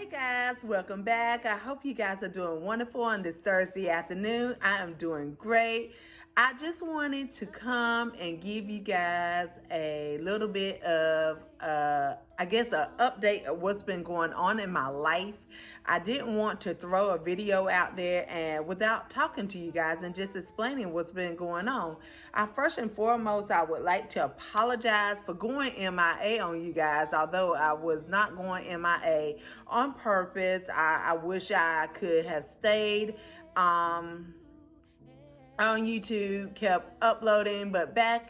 Hey guys, welcome back. I hope you guys are doing wonderful on this Thursday afternoon. I am doing great. I just wanted to come and give you guys a little bit of, I guess, an update of what's been going on in my life. I didn't want to throw a video out there and without talking to you guys and just explaining what's been going on. First and foremost, I would like to apologize for going MIA on you guys, although I was not going MIA on purpose. I wish I could have stayed on YouTube, kept uploading, but I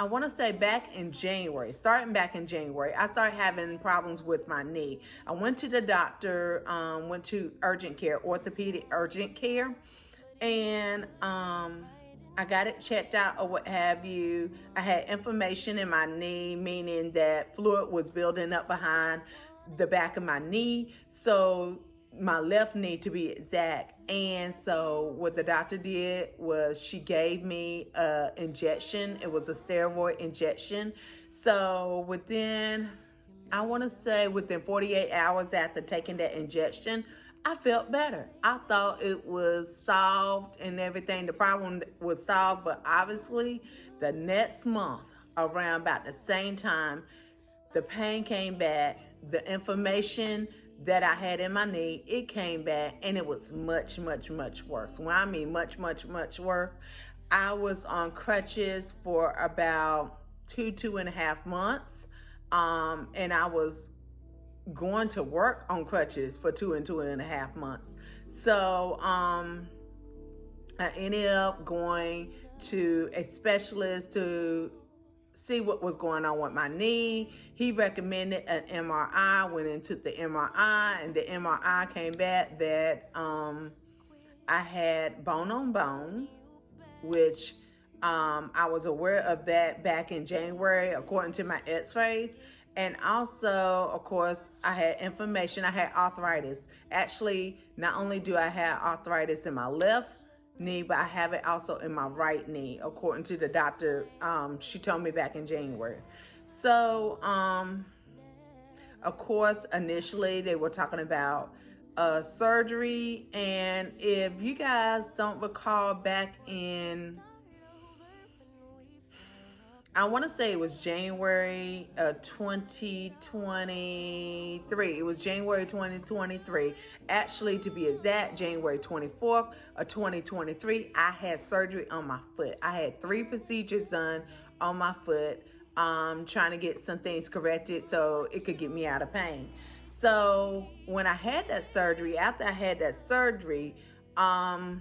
want to say back in January, starting back in January, I started having problems with my knee. I went to the doctor, went to urgent care, orthopedic urgent care, and I got it checked out or what have you. I had inflammation in my knee, meaning that fluid was building up behind the back of my knee. So my left knee to be exact. And so what the doctor did was she gave me an injection. It was a steroid injection. So I want to say within 48 hours after taking that injection, I felt better. I thought it was solved and everything. The problem was solved, but obviously the next month around about the same time, the pain came back, the inflammation that I had in my knee, it came back and it was much, much, much worse. When I mean much, much, much worse, I was on crutches for about 2.5 months. And I was going to work on crutches for 2.5 months. So, I ended up going to a specialist to see what was going on with my knee. He recommended an MRI, went and took the MRI, and the MRI came back that I had bone on bone, which I was aware of that back in January, according to my x-rays. And also, of course, I had inflammation. I had arthritis. Actually, not only do I have arthritis in my left knee, but I have it also in my right knee, according to the doctor. She told me back in January. So, of course, initially they were talking about surgery. And if you guys don't recall, back in, I want to say it was January 2023. It was January 2023. Actually, to be exact, January 24th of 2023, I had surgery on my foot. I had 3 procedures done on my foot, trying to get some things corrected so it could get me out of pain. So when I had that surgery, after I had that surgery, I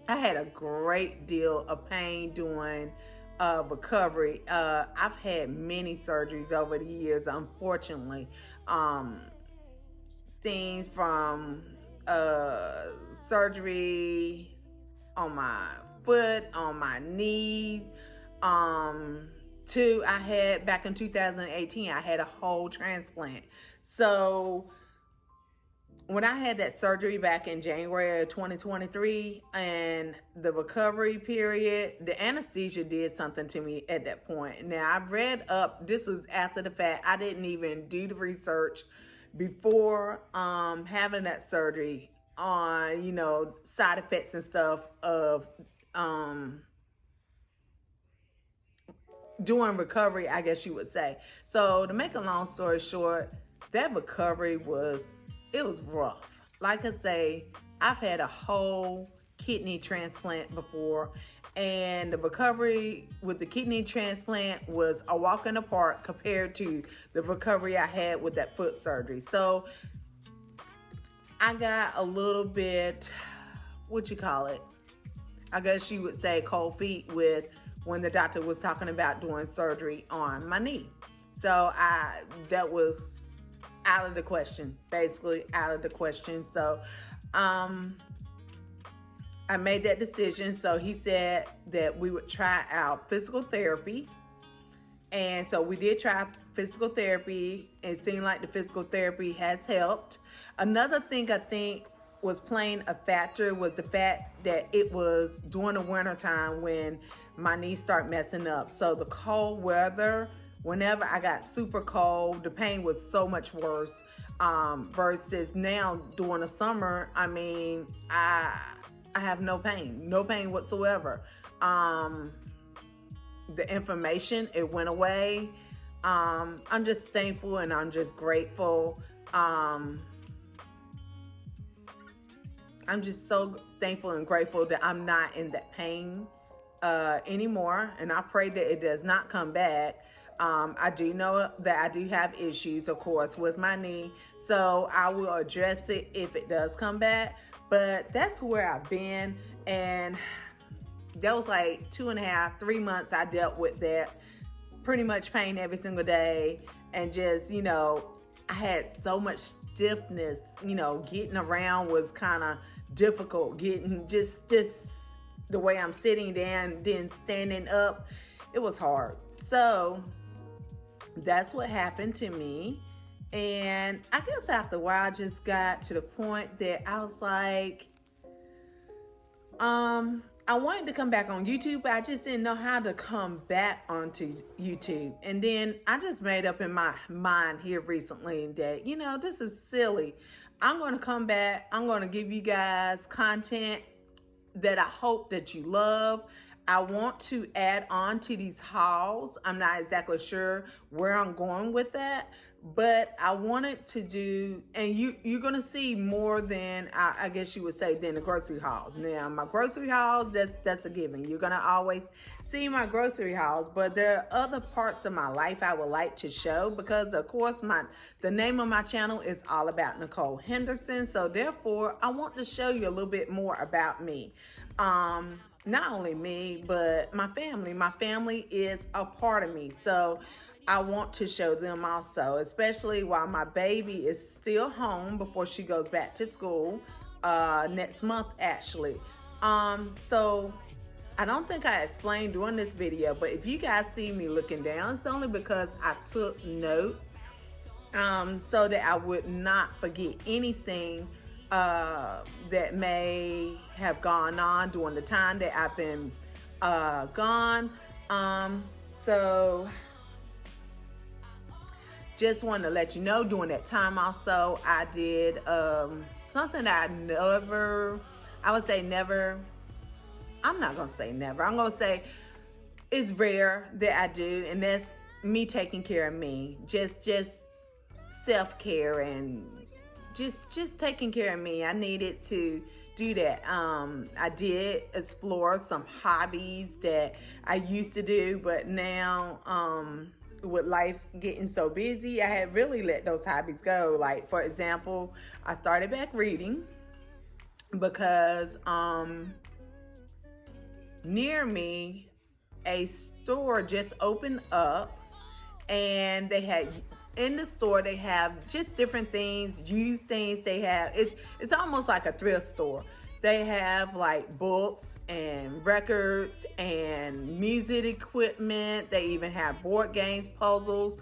had a great deal of pain doing recovery. I've had many surgeries over the years, unfortunately. Things from surgery on my foot, on my knee, to I had back in 2018, I had a whole transplant. So when I had that surgery back in January of 2023 and the recovery period, the anesthesia did something to me at that point. Now, I've read up, this was after the fact. I didn't even do the research before having that surgery on, side effects and stuff of doing recovery, I guess you would say. So to make a long story short, that recovery was rough. Like I say, I've had a whole kidney transplant before, and the recovery with the kidney transplant was a walk in the park compared to the recovery I had with that foot surgery. So I got a little bit, I guess you would say cold feet with when the doctor was talking about doing surgery on my knee. So that was out of the question, basically out of the question. So I made that decision. So he said that we would try out physical therapy. And so we did try physical therapy. It seemed like the physical therapy has helped. Another thing I think was playing a factor was the fact that it was during the winter time when my knees start messing up. So the cold weather whenever I got super cold, the pain was so much worse. Versus now during the summer, I mean, I have no pain whatsoever. The inflammation, it went away. I'm just thankful and I'm just grateful. I'm just so thankful and grateful that I'm not in that pain anymore, and I pray that it does not come back. I do know that I do have issues, of course, with my knee, so I will address it if it does come back. But that's where I've been, and that was like 2.5, 3 months I dealt with that. Pretty much pain every single day, and just, I had so much stiffness, getting around was kind of difficult. Getting just the way I'm sitting down, then standing up, it was hard. So that's what happened to me. And I guess after a while, I just got to the point that I was like, I wanted to come back on YouTube, but I just didn't know how to come back onto YouTube. And then I just made up in my mind here recently that, this is silly. I'm going to come back. I'm going to give you guys content that I hope that you love. I want to add on to these hauls. I'm not exactly sure where I'm going with that, but I wanted to do, and you're going to see more than, I guess you would say, than the grocery hauls. Now, my grocery hauls, that's a given. You're going to always see my grocery hauls, but there are other parts of my life I would like to show because, of course, the name of my channel is all about Nicole Henderson. So, therefore, I want to show you a little bit more about me. Not only me, but my family. My family is a part of me. So I want to show them also, especially while my baby is still home before she goes back to school next month, actually. So I don't think I explained during this video, but if you guys see me looking down, it's only because I took notes so that I would not forget anything that may have gone on during the time that I've been gone. So just wanted to let you know, during that time also, I did something that I would say never, I'm not going to say never, I'm going to say it's rare that I do, and that's me taking care of me. Just self-care and just taking care of me. I needed to do that. I did explore some hobbies that I used to do, but now with life getting so busy, I had really let those hobbies go. Like, for example, I started back reading because near me a store just opened up, and they had, in the store, they have just different things, used things. They have, it's almost like a thrift store. They have like books and records and music equipment. They even have board games, puzzles,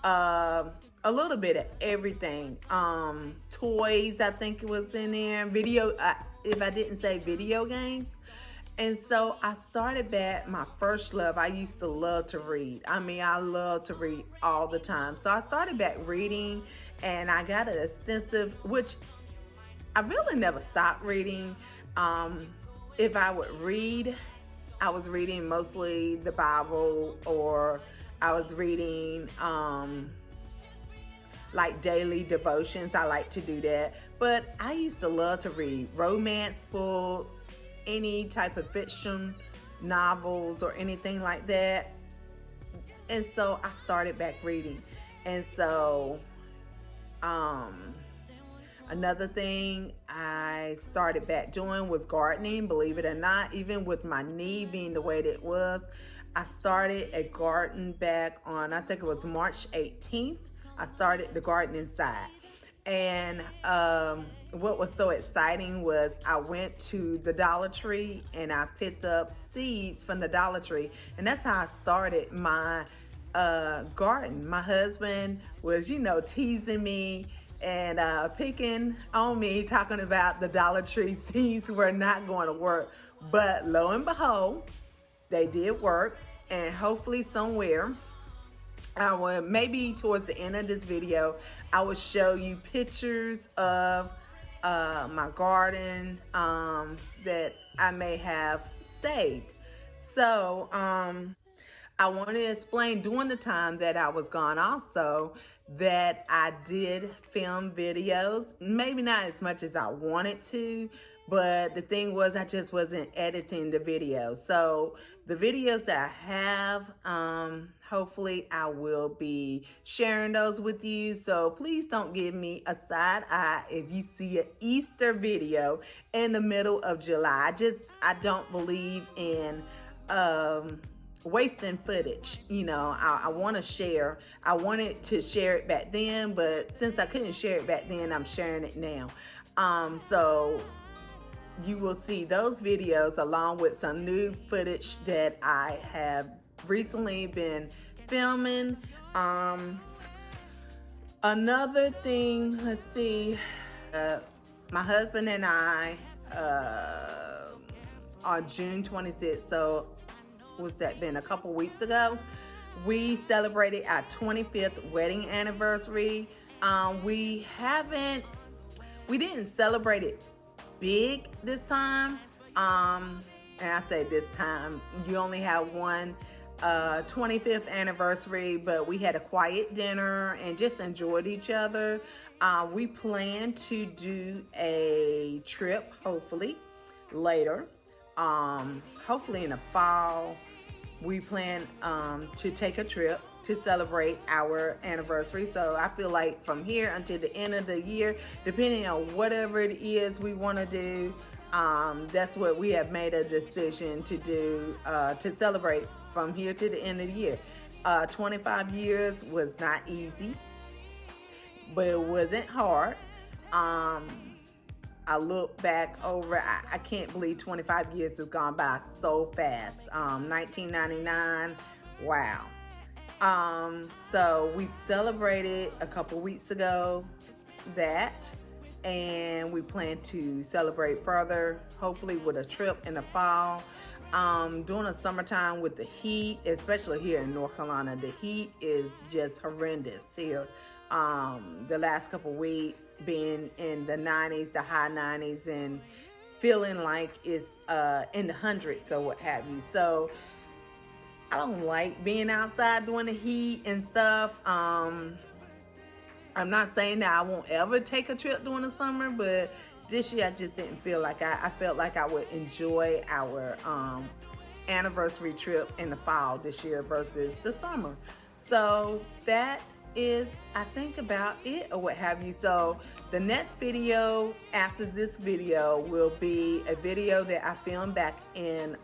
a little bit of everything. Toys, I think it was in there. Video, if I didn't say video games. And so I started back my first love. I used to love to read. I mean, I love to read all the time. So I started back reading, and I got an extensive, which I really never stopped reading. If I would read, I was reading mostly the Bible, or I was reading like daily devotions. I like to do that. But I used to love to read romance books, any type of fiction novels or anything like that. And so I started back reading. And so another thing I started back doing was gardening. Believe it or not, even with my knee being the way that it was, I started a garden back on, I think it was March 18th. I started the garden inside. And what was so exciting was I went to the Dollar Tree and I picked up seeds from the Dollar Tree. And that's how I started my garden. My husband was, teasing me and picking on me, talking about the Dollar Tree seeds were not going to work. But lo and behold, they did work. And hopefully somewhere I will, maybe towards the end of this video, I will show you pictures of my garden that I may have saved. So I want to explain during the time that I was gone also that I did film videos, maybe not as much as I wanted to, but the thing was I just wasn't editing the videos. So the videos that I have, hopefully I will be sharing those with you. So please don't give me a side eye if you see an Easter video in the middle of July. I don't believe in wasting footage. You know, I want to share. I wanted to share it back then, but since I couldn't share it back then, I'm sharing it now. So you will see those videos along with some new footage that I have recently been filming. Another thing, let's see, my husband and I, on June 26th, so what's that been, a couple weeks ago, we celebrated our 25th wedding anniversary. We didn't celebrate it big this time. And I say this time, you only have one 25th anniversary, but we had a quiet dinner and just enjoyed each other. We plan to do a trip, hopefully later, hopefully in the fall. We plan to take a trip to celebrate our anniversary. So I feel like from here until the end of the year, depending on whatever it is we want to do, that's what we have made a decision to do, to celebrate from here to the end of the year. 25 years was not easy, but it wasn't hard. I look back over, I can't believe 25 years has gone by so fast. 1999, wow. So we celebrated a couple weeks ago that, and we plan to celebrate further, hopefully with a trip in the fall. During the summertime with the heat, especially here in North Carolina, the heat is just horrendous here. The last couple weeks being in the 90s, the high 90s, and feeling like it's in the hundreds or what have you. So I don't like being outside during the heat and stuff. I'm not saying that I won't ever take a trip during the summer, but this year I just didn't feel like I felt like I would enjoy our anniversary trip in the fall this year versus the summer. So that is, I think, about it or what have you. So the next video after this video will be a video that I filmed back in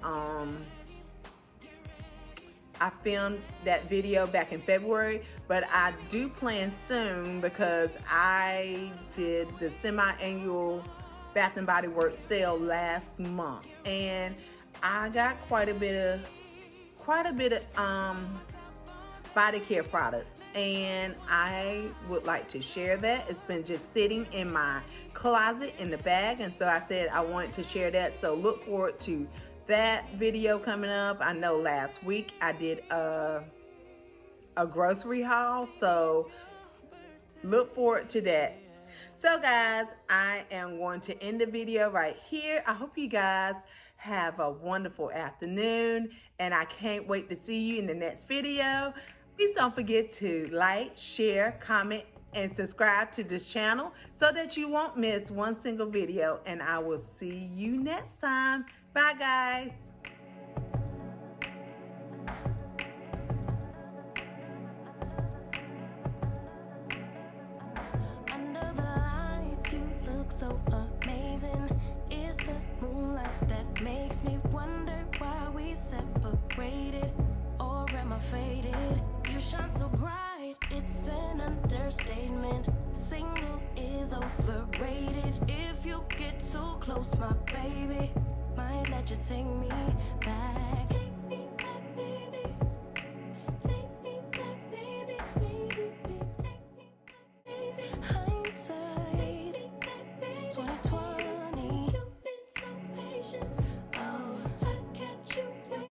I filmed that video back in February, but I do plan soon because I did the semi-annual Bath and Body Works sale last month, and I got quite a bit of body care products, and I would like to share that. It's been just sitting in my closet in the bag, and so I said I wanted to share that. So look forward to that video coming up. I know last week I did a grocery haul, so look forward to that. So guys, I am going to end the video right here. I hope you guys have a wonderful afternoon, and I can't wait to see you in the next video. Please don't forget to like, share, comment, and subscribe to this channel so that you won't miss one single video, and I will see you next time. Bye guys. Under the lights, you look so amazing. It's the moonlight that makes me wonder why we separated, or am I faded? You shine so bright, it's an understatement. Single is overrated. If you get too close, my baby might let you take me back. Take me back, baby. Take me back, baby, baby, baby. Take me back, baby. Hindsight, take me back, baby. It's 2020. You've been so patient.